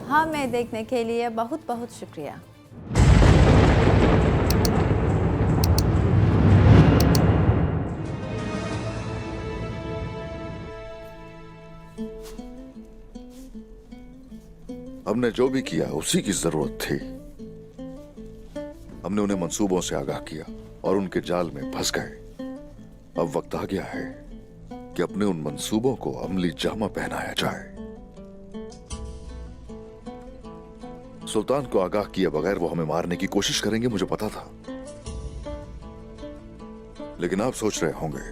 हमें देखने के लिए बहुत बहुत शुक्रिया। हमने जो भी किया उसी की जरूरत थी। हमने उन्हें मंसूबों से आगाह किया और उनके जाल में फंस गए। अब वक्त आ गया है कि अपने उन मंसूबों को अमली जामा पहनाया जाए। सुल्तान को आगाह किए बगैर वो हमें मारने की कोशिश करेंगे, मुझे पता था। लेकिन आप सोच रहे होंगे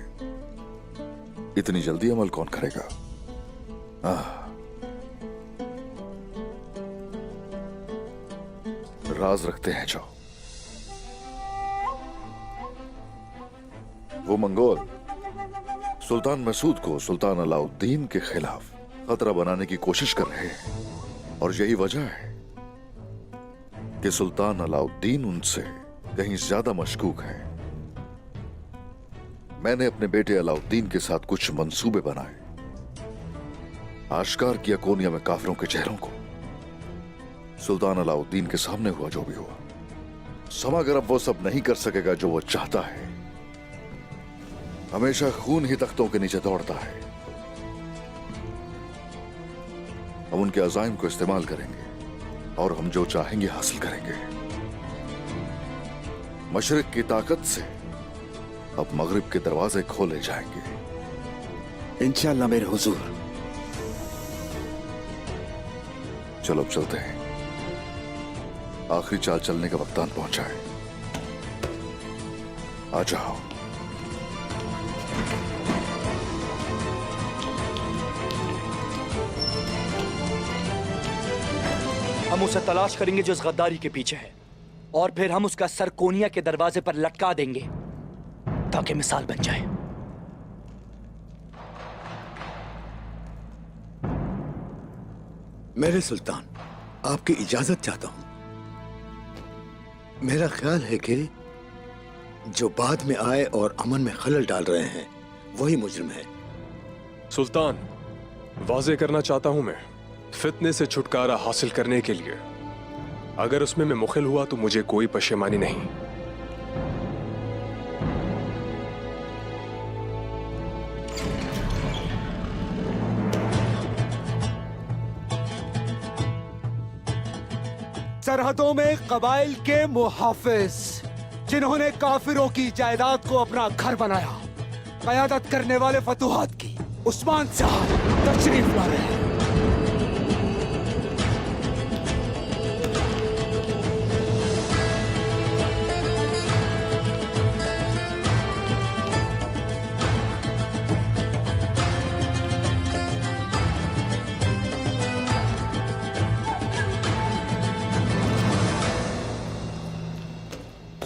इतनी जल्दी अमल कौन करेगा? राज रखते हैं जो। वो मंगोल सुल्तान मसूद को सुल्तान अलाउद्दीन के खिलाफ खतरा बनाने की कोशिश कर रहे हैं और यही वजह है कि सुल्तान अलाउद्दीन उनसे कहीं ज्यादा मशकूक है। मैंने अपने बेटे अलाउद्दीन के साथ कुछ मंसूबे बनाए, आश्कार किया कोनिया में काफिरों के चेहरों को। सुल्तान अलाउद्दीन के सामने हुआ जो भी हुआ। समागर अब वो सब नहीं कर सकेगा जो वो चाहता है। हमेशा खून ही तख्तों के नीचे दौड़ता है। हम उनके अज़ाइम को इस्तेमाल करेंगे और हम जो चाहेंगे हासिल करेंगे। मशरिक की ताकत से अब मगरिब के दरवाजे खोले जाएंगे इंशाअल्लाह मेरे हुजूर। चलो अब चलते हैं। आखिरी चाल चलने का वक्त आन पहुंचा है। आ जाओ। हम उसे तलाश करेंगे जो इस गद्दारी के पीछे है, और फिर हम उसका सर कोनिया के दरवाजे पर लटका देंगे ताकि मिसाल बन जाए। मेरे सुल्तान, आपकी इजाजत चाहता हूं। मेरा ख्याल है कि जो बाद में आए और अमन में खलल डाल रहे हैं वही मुजरिम है। सुल्तान, वाज़े करना चाहता हूं मैं, फितने से छुटकारा हासिल करने के लिए अगर उसमें मैं मुखिल हुआ तो मुझे कोई पशेमानी नहीं। सरहदों में कबाइल के मुहाफिज जिन्होंने काफिरों की जायदाद को अपना घर बनाया, कयादत करने वाले फतूहात की उस्मान साहब तशरीफ ला रहे हैं।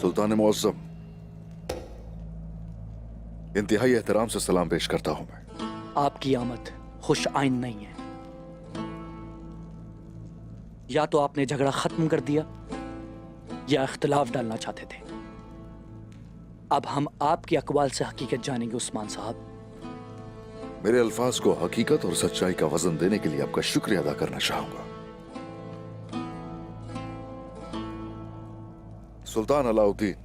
सुल्तान मुअज़्ज़म, इंतहाई एहतराम से सलाम पेश करता हूं मैं। आपकी आमद खुश आइन नहीं है। या तो आपने झगड़ा खत्म कर दिया या इख्तिलाफ डालना चाहते थे। अब हम आपकी अकवाल से हकीकत जानेंगे उस्मान साहब। मेरे अल्फाज को हकीकत और सच्चाई का वजन देने के लिए आपका शुक्रिया अदा करना चाहूंगा। सुल्तान अलाउद्दीन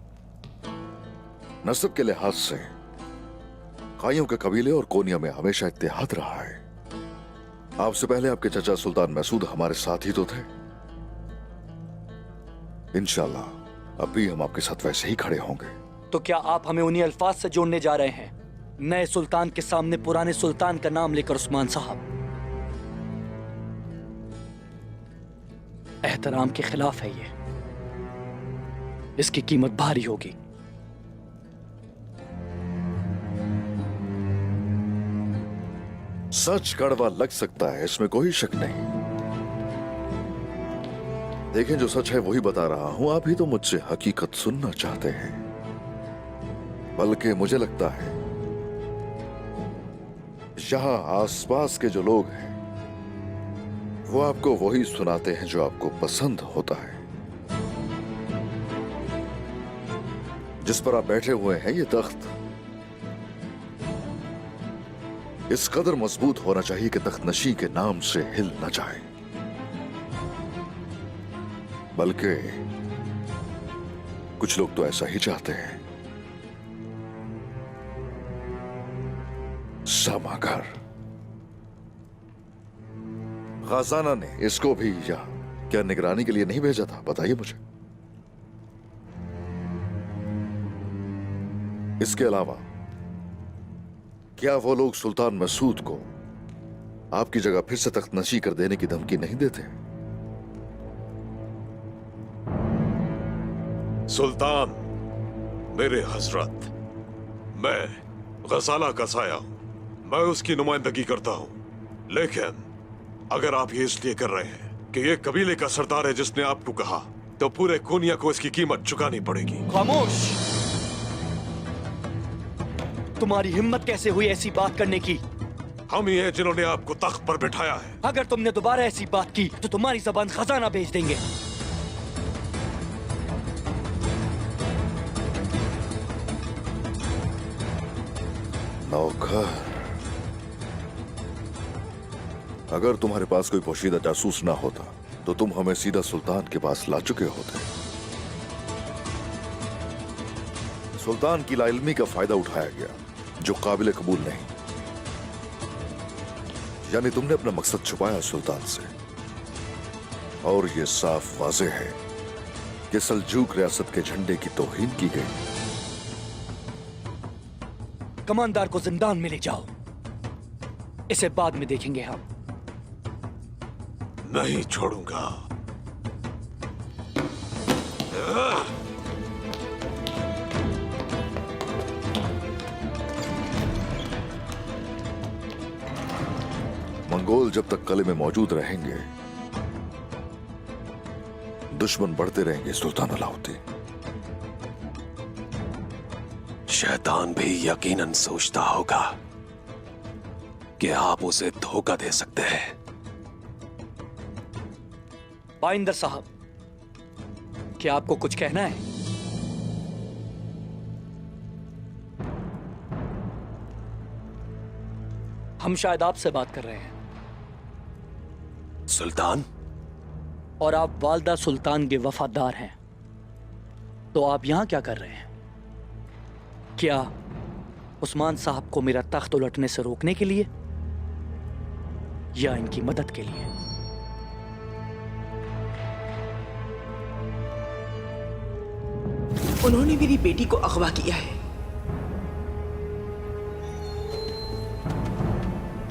नस्ब के लिहाज से काइयों के कबीले और कोनिया में हमेशा इत्तेहाद रहा है। आपसे पहले आपके चचा सुल्तान मसूद हमारे साथ ही तो थे। इंशाल्लाह अब भी हम आपके साथ वैसे ही खड़े होंगे। तो क्या आप हमें उन्हीं अल्फाज से जोड़ने जा रहे हैं, नए सुल्तान के सामने पुराने सुल्तान का नाम लेकर? उस्मान साहब, एहतराम के खिलाफ है ये। इसकी कीमत भारी होगी। सच कड़वा लग सकता है, इसमें कोई शक नहीं। देखें, जो सच है वही बता रहा हूं। आप ही तो मुझसे हकीकत सुनना चाहते हैं। बल्कि मुझे लगता है यहां आसपास के जो लोग हैं वो आपको वही सुनाते हैं जो आपको पसंद होता है। जिस पर आप बैठे हुए हैं, ये तख्त इस कदर मजबूत होना चाहिए कि तख्त नशी के नाम से हिल न जाए। बल्कि कुछ लोग तो ऐसा ही चाहते हैं। समागर खजाना ने इसको भी या क्या निगरानी के लिए नहीं भेजा था? बताइए मुझे। इसके अलावा क्या वो लोग सुल्तान मसूद को आपकी जगह फिर से तख्तनशी कर देने की धमकी नहीं देते? सुल्तान, मेरे हजरत, मैं गजाला का साया हूं, मैं उसकी नुमाइंदगी करता हूं। लेकिन अगर आप ये इसलिए कर रहे हैं कि ये कबीले का सरदार है जिसने आपको कहा, तो पूरे कोनिया को इसकी कीमत चुकानी पड़ेगी। खामोश! तुम्हारी हिम्मत कैसे हुई ऐसी बात करने की? हम ही हैं जिन्होंने आपको तख्त पर बिठाया है। अगर तुमने दोबारा ऐसी बात की तो तुम्हारी जबान खजाना भेज देंगे। नौकर, अगर तुम्हारे पास कोई पोशीदा जासूस ना होता तो तुम हमें सीधा सुल्तान के पास ला चुके होते। सुल्तान की लाइल्मी का फायदा उठाया गया जो काबिल कबूल नहीं। यानी तुमने अपना मकसद छुपाया सुल्तान से, और यह साफ वाज़ेह है कि सल्जूक रियासत के झंडे की तौहीन की गई। कमांडर को जिंदान में ले जाओ, इसे बाद में देखेंगे हम। नहीं छोड़ूंगा। मंगोल जब तक किले में मौजूद रहेंगे, दुश्मन बढ़ते रहेंगे सुल्तान अलाउद्दीन। शैतान भी यकीनन सोचता होगा कि आप उसे धोखा दे सकते हैं। पाइंदर साहब, क्या आपको कुछ कहना है? हम शायद आपसे बात कर रहे हैं। सुल्तान, और आप वालदा सुल्तान के वफादार हैं, तो आप यहां क्या कर रहे हैं? क्या उस्मान साहब को मेरा तख्त उलटने से रोकने के लिए या इनकी मदद के लिए? उन्होंने मेरी बेटी को अगवा किया है।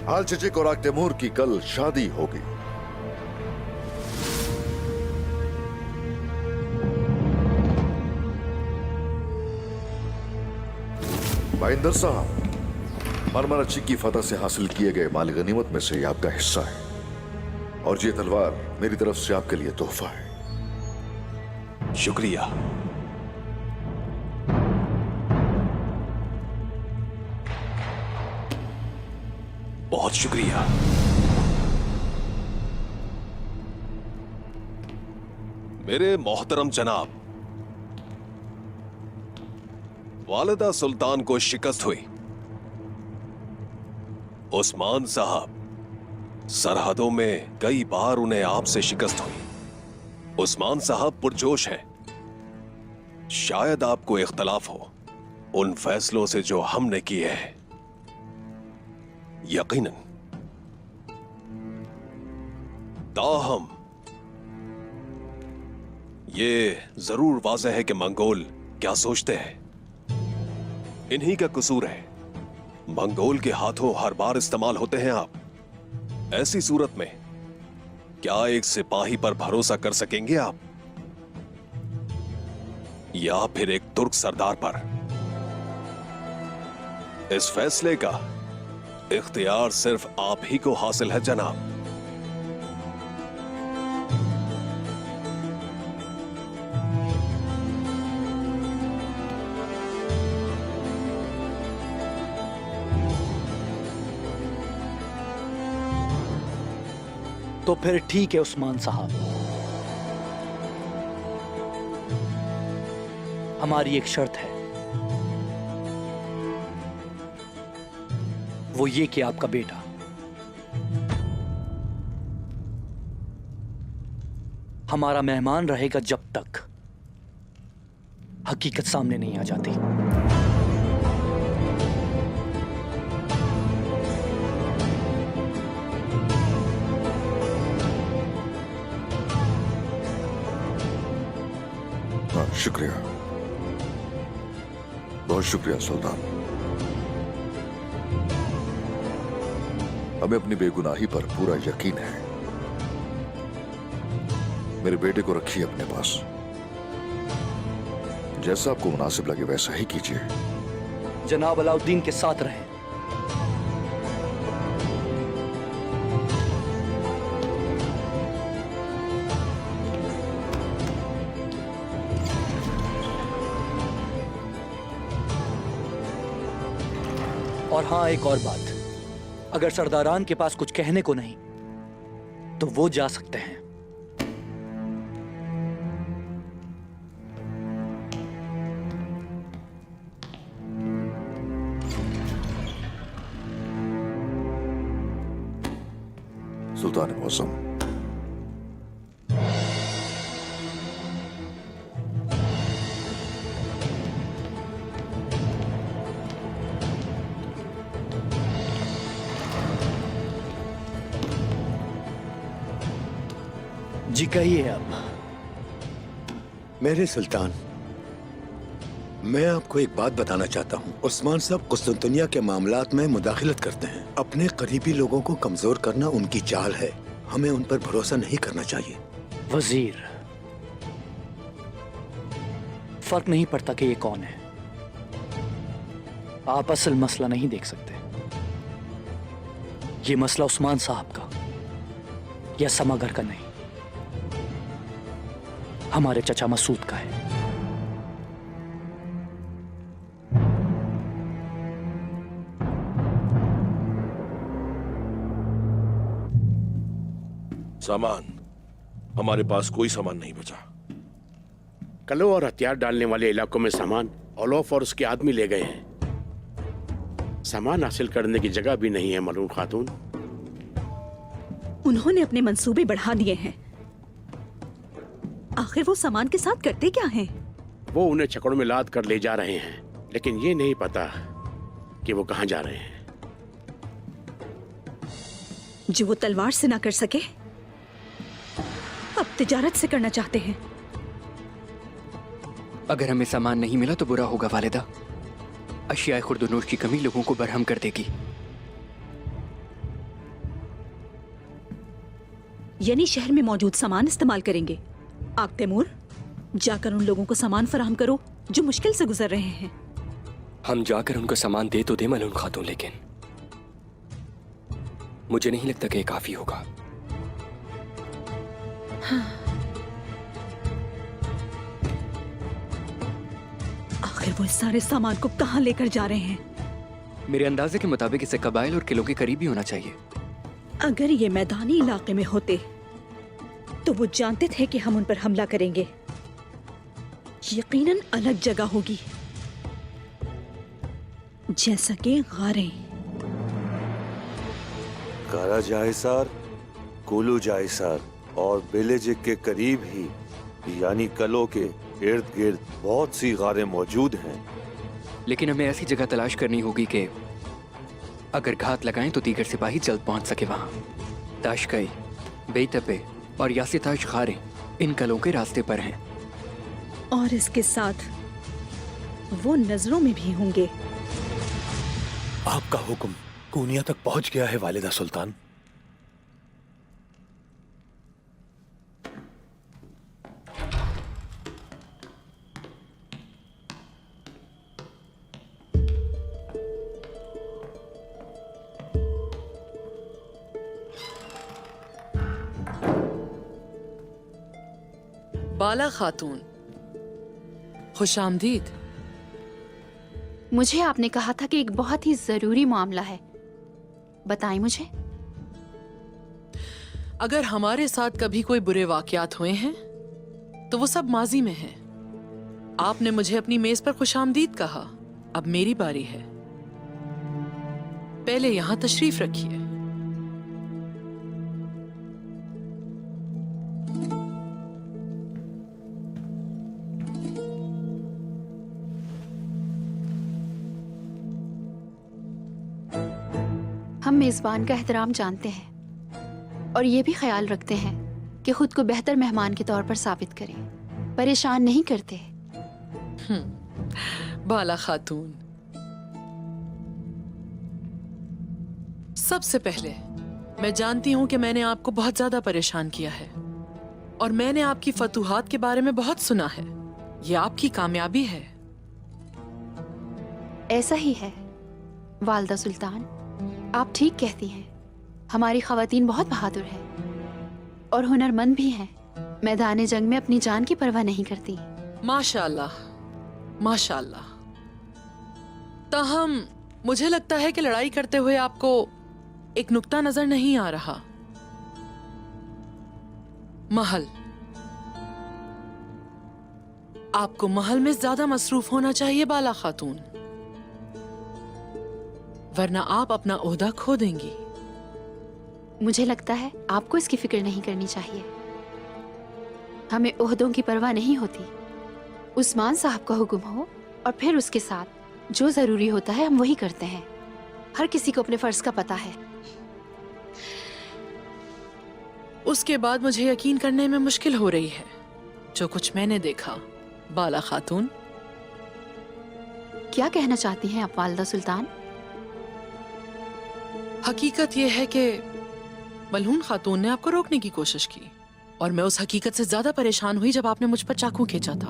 आल चिचिक और आग तैमूर की कल शादी होगी। बाइंदर साहब, मरमराची की फतह से हासिल किए गए माल गनीमत में से आपका हिस्सा है, और ये तलवार मेरी तरफ से आपके लिए तोहफा है। शुक्रिया। बहुत शुक्रिया। मेरे मोहतरम जनाब, वालिदा सुल्तान को शिकस्त हुई। उस्मान साहब, सरहदों में कई बार उन्हें आपसे शिकस्त हुई। उस्मान साहब पुरजोश हैं। शायद आपको इख्तलाफ हो उन फैसलों से जो हमने किए हैं। यकीनन, ताहम ये जरूर वाज़ेह है कि मंगोल क्या सोचते हैं। इन्हीं का कसूर है। मंगोल के हाथों हर बार इस्तेमाल होते हैं आप। ऐसी सूरत में क्या एक सिपाही पर भरोसा कर सकेंगे आप, या फिर एक तुर्क सरदार पर? इस फैसले का इख्तियार सिर्फ आप ही को हासिल है जनाब। तो फिर ठीक है उस्मान साहब, हमारी एक शर्त है, वो ये कि आपका बेटा हमारा मेहमान रहेगा जब तक हकीकत सामने नहीं आ जाती। हाँ, शुक्रिया, बहुत शुक्रिया सुल्तान। हमें अपनी बेगुनाही पर पूरा यकीन है। मेरे बेटे को रखिए अपने पास, जैसा आपको मुनासिब लगे वैसा ही कीजिए। जनाब अलाउद्दीन के साथ रहें। और हाँ, एक और बात, अगर सरदारान के पास कुछ कहने को नहीं तो वो जा सकते हैं। सुल्तान मौसम, जी कहिए अब। मेरे सुल्तान, मैं आपको एक बात बताना चाहता हूँ। उस्मान साहब कुस्तुंतनिया के मामलात में मुदाखिलत करते हैं। अपने करीबी लोगों को कमजोर करना उनकी चाल है। हमें उन पर भरोसा नहीं करना चाहिए। वजीर, फर्क नहीं पड़ता कि ये कौन है, आप असल मसला नहीं देख सकते। ये मसला उस्मान साहब का या समागर का नहीं, हमारे चचा मसूद का है। सामान, हमारे पास कोई सामान नहीं बचा। कलो और हथियार डालने वाले इलाकों में सामान औलौफ और उसके आदमी ले गए हैं। सामान हासिल करने की जगह भी नहीं है मलून खातून। उन्होंने अपने मंसूबे बढ़ा दिए हैं। आखिर वो सामान के साथ करते क्या हैं? वो उन्हें छकड़ों में लाद कर ले जा रहे हैं, लेकिन ये नहीं पता कि वो कहां जा रहे हैं। जो वो तलवार से ना कर सके, अब तिजारत से करना चाहते हैं। अगर हमें सामान नहीं मिला तो बुरा होगा वालिदा। अशियाए खुर्दनोश की कमी लोगों को बरहम कर देगी। यानी शहर में मौजूद सामान इस्तेमाल करेंगे। आग तैमूर, जाकर उन लोगों को सामान फराहम करो जो मुश्किल से गुजर रहे हैं। हम जाकर उनको सामान दे तो दे मलून खातून, लेकिन मुझे नहीं लगता कि ये काफी होगा। हाँ। आखिर वो इस सारे सामान को कहां लेकर जा रहे हैं? मेरे अंदाजे के मुताबिक इसे कबाइल और किलों के करीब ही होना चाहिए। अगर ये मैदानी इलाके में होते तो वो जानते थे कि हम उन पर हमला करेंगे। यकीनन अलग जगह होगी, जैसा कि गारें। कारा जायसार, कुलू जायसार और बेलेजिक के करीब ही यानी कलो के इर्द गिर्द बहुत सी गारें मौजूद हैं। लेकिन हमें ऐसी जगह तलाश करनी होगी कि अगर घात लगाएं तो दीगर सिपाही जल्द पहुंच सके वहां। ताशकई, बेतपे और यासिताश खारें इन कलों के रास्ते पर हैं। और इसके साथ वो नजरों में भी होंगे। आपका हुक्म कूनिया तक पहुंच गया है वालिदा सुल्तान। बाला खातून, खुशामदीद। मुझे आपने कहा था कि एक बहुत ही जरूरी मामला है, बताएं मुझे। अगर हमारे साथ कभी कोई बुरे वाकयात हुए हैं तो वो सब माजी में हैं। आपने मुझे अपनी मेज पर खुशामदीद कहा, अब मेरी बारी है। पहले यहां तशरीफ रखिए। हम मेजबान का एहतराम जानते हैं और ये भी ख्याल रखते हैं कि खुद को बेहतर मेहमान के तौर पर साबित करें, परेशान नहीं करते। बाला खातून, सबसे पहले मैं जानती हूं कि मैंने आपको बहुत ज्यादा परेशान किया है और मैंने आपकी फतूहात के बारे में बहुत सुना है। ये आपकी कामयाबी है। ऐसा ही है वालदा सुल्तान, आप ठीक कहती हैं। हमारी खवातीन बहुत बहादुर है और हुनरमंद भी हैं। मैदान जंग में अपनी जान की परवाह नहीं करती। माशाअल्लाह, माशाअल्लाह। ताहम मुझे लगता है कि लड़ाई करते हुए आपको एक नुक्ता नजर नहीं आ रहा। महल। आपको महल में ज्यादा मसरूफ होना चाहिए बाला खातून, वरना आप अपना ओहदा खो देंगी। मुझे लगता है आपको इसकी फिक्र नहीं करनी चाहिए। हमें ओहदों की परवाह नहीं होती। उस्मान साहब का हुक्म हो और फिर उसके साथ जो जरूरी होता है हम वही करते हैं। हर किसी को अपने फर्ज का पता है। उसके बाद मुझे यकीन करने में मुश्किल हो रही है जो कुछ मैंने देखा। बाला खातून, क्या कहना चाहती हैं आप वालदा सुल्तान? हकीकत यह है कि मलहून खातून ने आपको रोकने की कोशिश की और मैं उस हकीकत से ज्यादा परेशान हुई जब आपने मुझ पर चाकू खींचा था।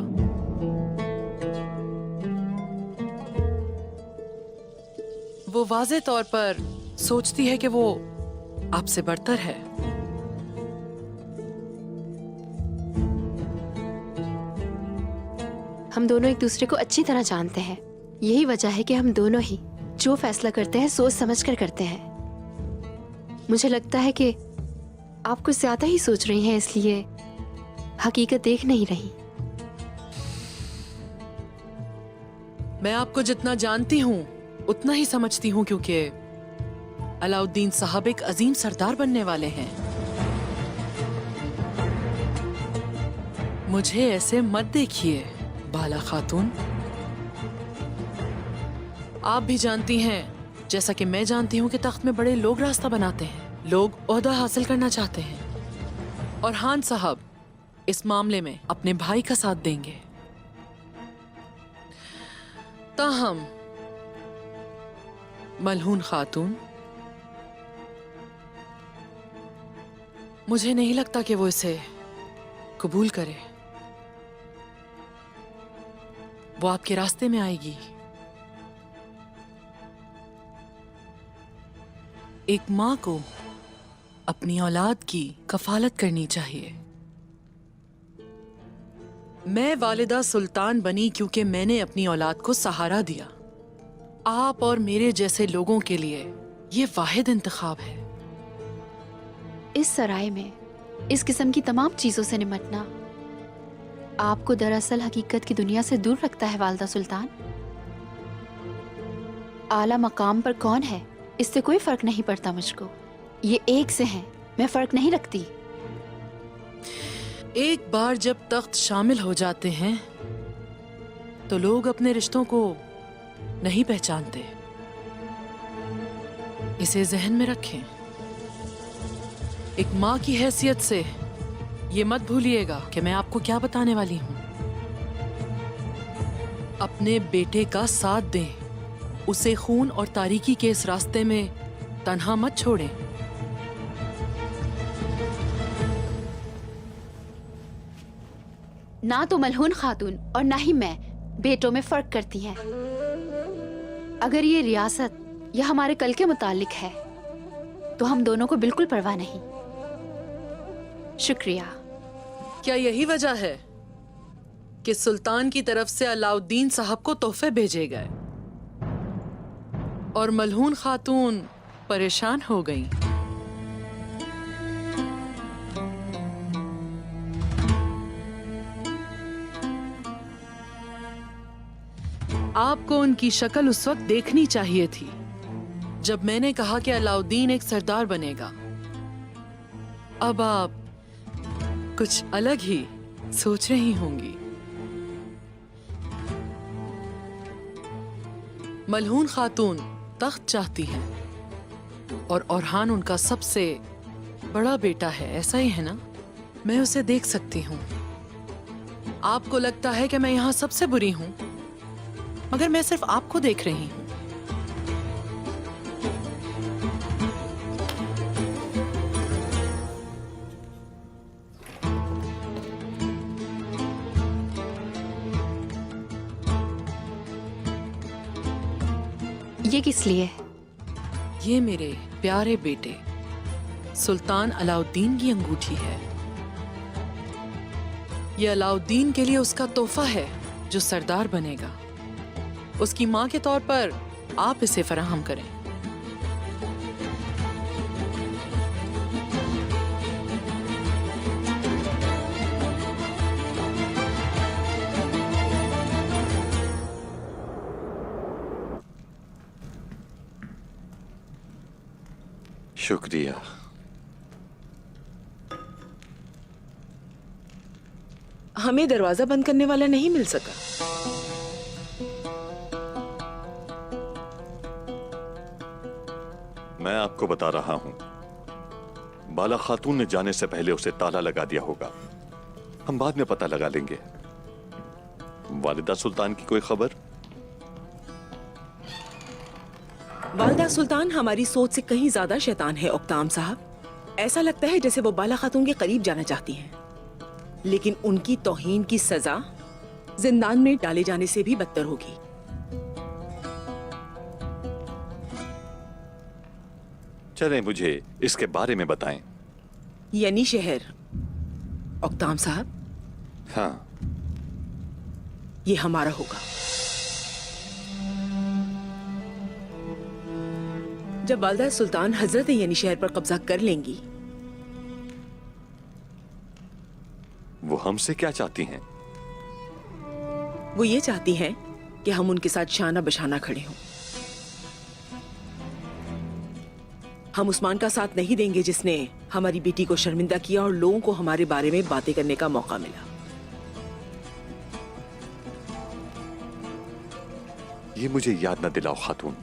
वो वाज़े तौर पर सोचती है कि वो आपसे बढ़तर है। हम दोनों एक दूसरे को अच्छी तरह जानते हैं। यही वजह है कि हम दोनों ही जो फैसला करते हैं सोच समझ कर करते हैं। मुझे लगता है कि आप कुछ ज्यादा ही सोच रही हैं, इसलिए हकीकत देख नहीं रही। मैं आपको जितना जानती हूँ उतना ही समझती हूँ, क्योंकि अलाउद्दीन साहब एक अजीम सरदार बनने वाले हैं। मुझे ऐसे मत देखिए बाला खातून। आप भी जानती हैं, जैसा कि मैं जानती हूँ, कि तख्त में बड़े लोग रास्ता बनाते हैं। लोग ओहदा हासिल करना चाहते हैं और खान साहब इस मामले में अपने भाई का साथ देंगे। ताहम मलहून खातून, मुझे नहीं लगता कि वो इसे कबूल करे। वो आपके रास्ते में आएगी। एक माँ को अपनी औलाद की कफालत करनी चाहिए। मैं वालिदा सुल्तान बनी क्योंकि मैंने अपनी औलाद को सहारा दिया। आप और मेरे जैसे लोगों के लिए ये वाहिद इंतखाब है। इस सराय में इस किस्म की तमाम चीजों से निपटना आपको दरअसल हकीकत की दुनिया से दूर रखता है वालदा सुल्तान। आला मकाम पर कौन है इससे कोई फर्क नहीं पड़ता मुझको। ये एक से हैं, मैं फर्क नहीं रखती। एक बार जब तख्त शामिल हो जाते हैं तो लोग अपने रिश्तों को नहीं पहचानते। इसे जहन में रखें। एक माँ की हैसियत से ये मत भूलिएगा कि मैं आपको क्या बताने वाली हूँ। अपने बेटे का साथ दें, उसे खून और तारीकी के इस रास्ते में तन्हा मत छोड़ें। ना तो मलहून खातून और ना ही मैं बेटों में फर्क करती हैं। अगर ये रियासत या हमारे कल के मुतालिक है तो हम दोनों को बिल्कुल परवाह नहीं। शुक्रिया। क्या यही वजह है कि सुल्तान की तरफ से अलाउद्दीन साहब को तोहफे भेजे गए और मलहून खातून परेशान हो गईं? आपको उनकी शक्ल उस वक्त देखनी चाहिए थी जब मैंने कहा कि अलाउद्दीन एक सरदार बनेगा। अब आप कुछ अलग ही सोच रही होंगी। मलहून खातून तख्त चाहती हैं और ओरहान उनका सबसे बड़ा बेटा है, ऐसा ही है ना? मैं उसे देख सकती हूँ। आपको लगता है कि मैं यहाँ सबसे बुरी हूँ, मगर मैं सिर्फ आपको देख रही हूँ। ये किस लिए? ये मेरे प्यारे बेटे सुल्तान अलाउद्दीन की अंगूठी है। ये अलाउद्दीन के लिए उसका तोहफा है जो सरदार बनेगा। उसकी मां के तौर पर आप इसे फराहम करें। शुक्रिया। हमें दरवाजा बंद करने वाला नहीं मिल सका। मैं आपको बता रहा हूं, बाला खातून ने जाने से पहले उसे ताला लगा दिया होगा। हम बाद में पता लगा लेंगे। वालिदा सुल्तान की कोई खबर? वालिदा सुल्तान हमारी सोच से कहीं ज्यादा शैतान है ओक्ताम साहब। ऐसा लगता है जैसे वो बाला खातून के करीब जाना चाहती हैं, लेकिन उनकी तौहीन की सजा जिंदान में डाले जाने से भी बदतर होगी। चलें, मुझे इसके बारे में बताएं। यानी शहर ओक्ताम साहब, हाँ, ये हमारा होगा। जब वालिदा सुल्तान हजरत यानी शहर पर कब्जा कर लेंगी, वो हमसे क्या चाहती हैं? वो ये चाहती हैं कि हम उनके साथ शाना बशाना खड़े हों। हम उस्मान का साथ नहीं देंगे जिसने हमारी बेटी को शर्मिंदा किया और लोगों को हमारे बारे में बातें करने का मौका मिला। ये मुझे याद न दिलाओ खातून।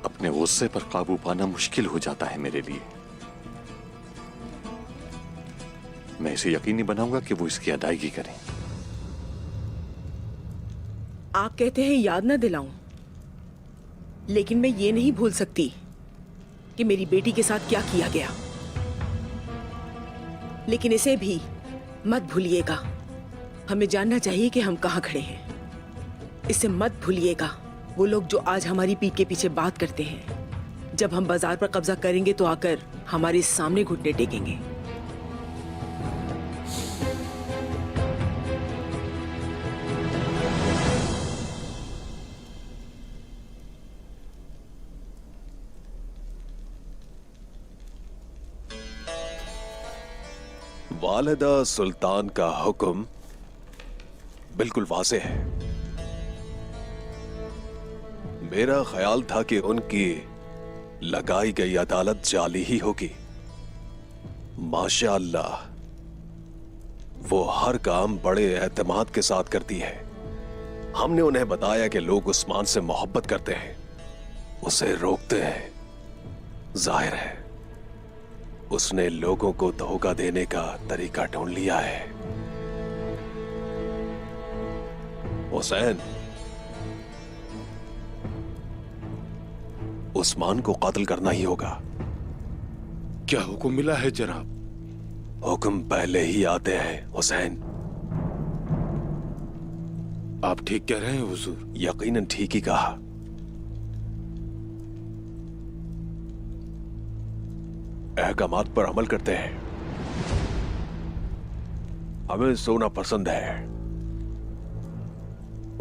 अपने गुस्से पर काबू पाना मुश्किल हो जाता है मेरे लिए। मैं इसे यकीनी बनाऊंगा कि वो इसकी अदायगी करें। आप कहते हैं याद न दिलाऊं, लेकिन मैं ये नहीं भूल सकती कि मेरी बेटी के साथ क्या किया गया। लेकिन इसे भी मत भूलिएगा। हमें जानना चाहिए कि हम कहां खड़े हैं। इसे मत भूलिएगा। वो लोग जो आज हमारी पीठ के पीछे बात करते हैं, जब हम बाजार पर कब्जा करेंगे तो आकर हमारे सामने घुटने टेकेंगे। वालिदा सुल्तान का हुक्म बिल्कुल वाज़े है। मेरा ख्याल था कि उनकी लगाई गई अदालत जाली ही होगी। माशाअल्लाह, वो हर काम बड़े एतमाद के साथ करती है। हमने उन्हें बताया कि लोग उस्मान से मोहब्बत करते हैं, उसे रोकते हैं। जाहिर है उसने लोगों को धोखा देने का तरीका ढूंढ लिया है। हुसैन, उस्मान को कत्ल करना ही होगा। क्या हुक्म मिला है जनाब? हुक्म पहले ही आते हैं हुसैन। आप ठीक कह रहे हैं हुजूर? यकीनन ठीक ही कहा। अहकामात पर अमल करते हैं। हमें सोना पसंद है।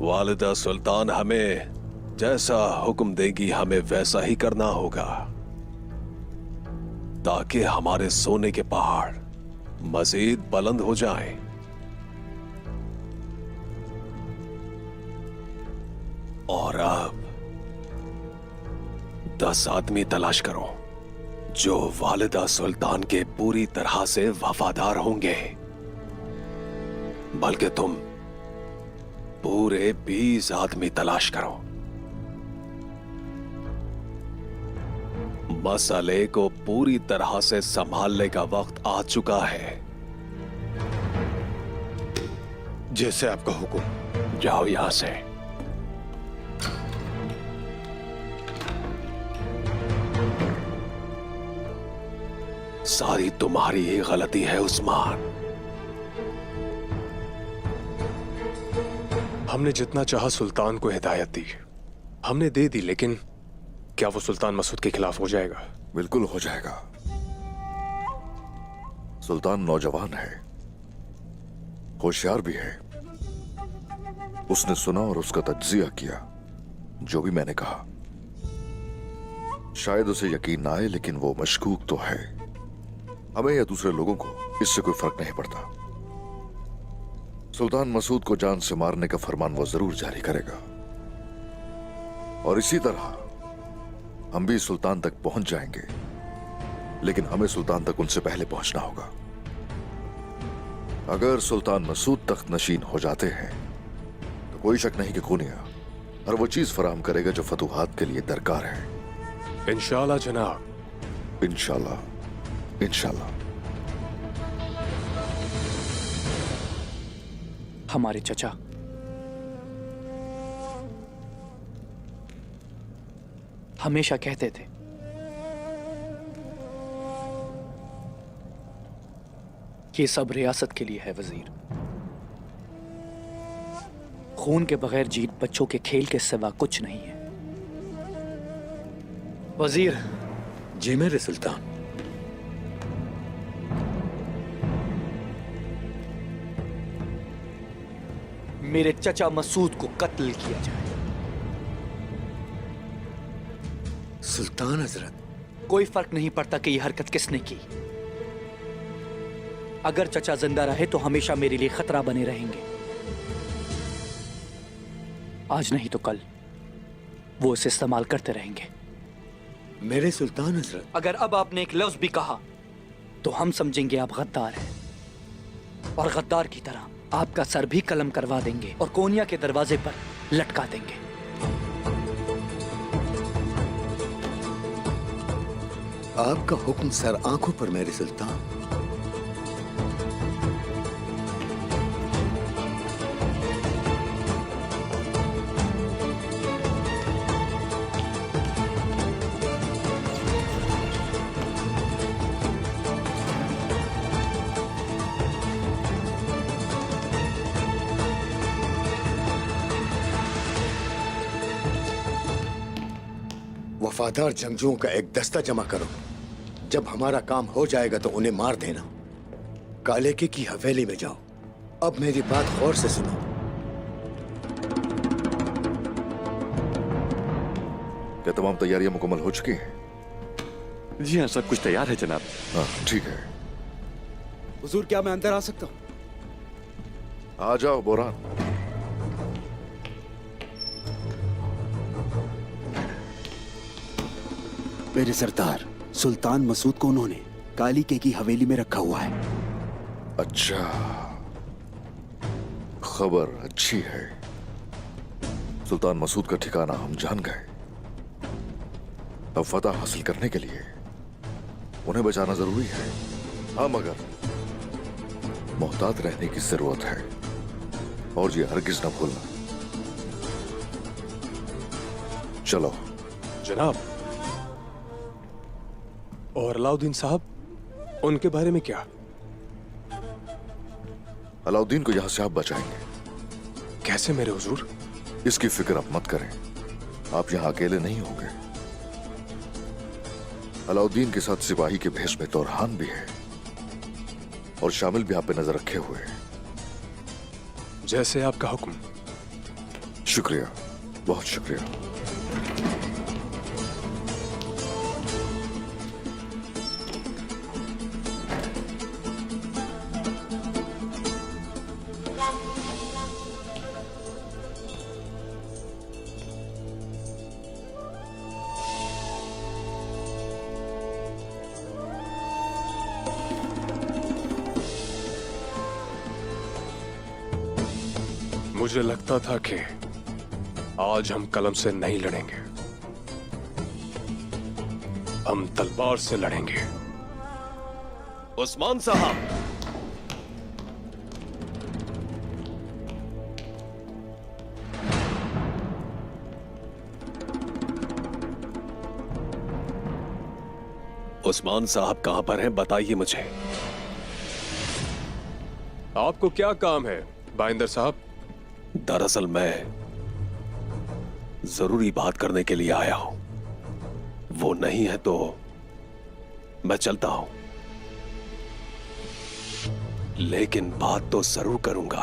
वालिदा सुल्तान हमें जैसा हुक्म देगी हमें वैसा ही करना होगा, ताकि हमारे सोने के पहाड़ मजीद बुलंद हो जाएं। और अब 10 आदमी तलाश करो जो वालिदा सुल्तान के पूरी तरह से वफादार होंगे। बल्कि तुम पूरे 20 आदमी तलाश करो। मसले को पूरी तरह से संभालने का वक्त आ चुका है। जैसे आपका हुक्म। जाओ यहां से। सारी तुम्हारी ही गलती है उस्मान। हमने जितना चाहा सुल्तान को हिदायत दी, हमने दे दी, लेकिन क्या वो सुल्तान मसूद के खिलाफ हो जाएगा? बिल्कुल हो जाएगा। सुल्तान नौजवान है, होशियार भी है। उसने सुना और उसका तज्जिया किया जो भी मैंने कहा। शायद उसे यकीन ना आए, लेकिन वो मशकूक तो है। हमें या दूसरे लोगों को इससे कोई फर्क नहीं पड़ता। सुल्तान मसूद को जान से मारने का फरमान वो जरूर जारी करेगा, और इसी तरह हम भी सुल्तान तक पहुंच जाएंगे, लेकिन हमें सुल्तान तक उनसे पहले पहुंचना होगा। अगर सुल्तान मसूद तख्त नशीन हो जाते हैं तो कोई शक नहीं कि कुनिया हर वो चीज फराहम करेगा जो फतूहात के लिए दरकार है। इंशाल्लाह जनाब। इंशाल्लाह, इंशाल्लाह। हमारे चचा हमेशा कहते थे कि सब रियासत के लिए है वजीर। खून के बगैर जीत बच्चों के खेल के सिवा कुछ नहीं है। वजीर। जी मेरे सुल्तान। मेरे चचा मसूद को कत्ल किया जाए। सुल्तान हजरत। कोई फर्क नहीं पड़ता कि यह हरकत किसने की। अगर चचा जिंदा रहे तो हमेशा मेरे लिए खतरा बने रहेंगे। आज नहीं तो कल वो इसे इस्तेमाल करते रहेंगे। मेरे सुल्तान हजरत। अगर अब आपने एक लफ्ज भी कहा तो हम समझेंगे आप गद्दार हैं, और गद्दार की तरह आपका सर भी कलम करवा देंगे और कोनिया के दरवाजे पर लटका देंगे। आपका हुक्म सर आंखों पर मेरे सुल्तान। वफादार जंगजुओं का एक दस्ता जमा करो। जब हमारा काम हो जाएगा तो उन्हें मार देना। कालेके की हवेली में जाओ। अब मेरी बात गौर से सुनो। क्या तमाम तैयारियां मुकम्मल हो चुकी हैं? जी हाँ, सब कुछ तैयार है जनाब। हाँ ठीक है। हुजूर, क्या मैं अंदर आ सकता हूँ? आ जाओ बोरान। मेरे सरदार, सुल्तान मसूद को उन्होंने कालीके की हवेली में रखा हुआ है। अच्छा, खबर अच्छी है। सुल्तान मसूद का ठिकाना हम जान गए। अब फतह हासिल करने के लिए उन्हें बचाना जरूरी है। हाँ, मगर मोहतात रहने की जरूरत है, और ये हरगिज न भूलना। चलो जनाब। और अलाउद्दीन साहब, उनके बारे में क्या? अलाउद्दीन को यहां से आप बचाएंगे। कैसे मेरे हुजूर? इसकी फिक्र आप मत करें। आप यहां अकेले नहीं होंगे। अलाउद्दीन के साथ सिपाही के भेष में तोरहान भी है, और शामिल भी आप पे नजर रखे हुए हैं। जैसे आपका हुक्म। शुक्रिया, बहुत शुक्रिया। मुझे लगता था कि आज हम कलम से नहीं लड़ेंगे। हम तलवार से लड़ेंगे। उस्मान साहब, उस्मान साहब कहां पर हैं? बताइए मुझे। आपको क्या काम है बाइंदर साहब? दरअसल मैं जरूरी बात करने के लिए आया हूं। वो नहीं है तो मैं चलता हूं, लेकिन बात तो जरूर करूंगा।